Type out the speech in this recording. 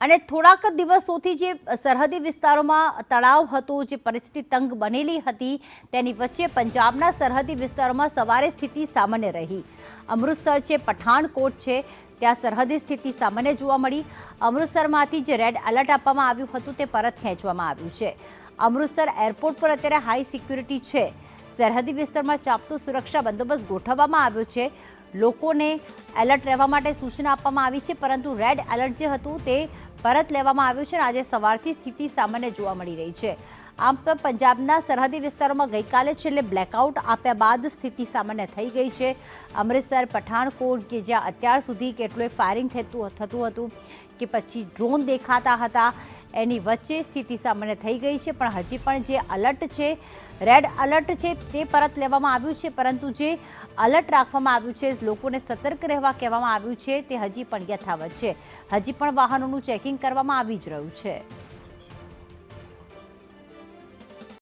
અને થોડાક દિવસોથી જે સરહદી વિસ્તારોમાં તળાવ હતું, જે પરિસ્થિતિ તંગ બનેલી હતી, તેની વચ્ચે પંજાબના સરહદી વિસ્તારોમાં સવારે સ્થિતિ સામાન્ય રહી. અમૃતસર છે, પઠાણકોટ છે, ત્યાં સરહદી સ્થિતિ સામાન્ય જોવા મળી. અમૃતસરમાંથી જે રેડ એલર્ટ આપવામાં આવ્યું હતું તે પરત ખેંચવામાં આવ્યું છે. અમૃતસર એરપોર્ટ પર અત્યારે હાઈ સિક્યુરિટી છે. સરહદી વિસ્તારમાં ચાંપતો સુરક્ષા બંદોબસ્ત ગોઠવવામાં આવ્યો છે. લોકોને એલર્ટ રહેવા માટે સૂચના આપવામાં આવી છે, પરંતુ રેડ એલર્ટ જે હતું તે પરત લેવામાં આવ્યું છે અને આજે સવારથી સ્થિતિ સામાન્ય જોવા મળી રહી છે. આમ તો પંજાબના સરહદી વિસ્તારોમાં ગઈકાલે છેલ્લે બ્લેકઆઉટ આપ્યા બાદ સ્થિતિ સામાન્ય થઈ ગઈ છે. અમૃતસર, પઠાણકોટ કે જ્યાં અત્યાર સુધી કેટલું ફાયરિંગ થતું હતું કે પછી ડ્રોન દેખાતા હતા, એની વચ્ચે સ્થિતિ સામાન્ય થઈ ગઈ છે. પણ હજી પણ જે અલર્ટ છે, રેડ અલર્ટ છે, તે પરત લેવામાં આવ્યું છે, પરંતુ જે અલર્ટ રાખવામાં આવ્યું છે, લોકોને સતર્ક રહેવા કહેવામાં આવ્યું છે, તે હજી પણ યથાવત છે. હજી પણ વાહનોનું ચેકિંગ કરવામાં આવી જ રહ્યું છે.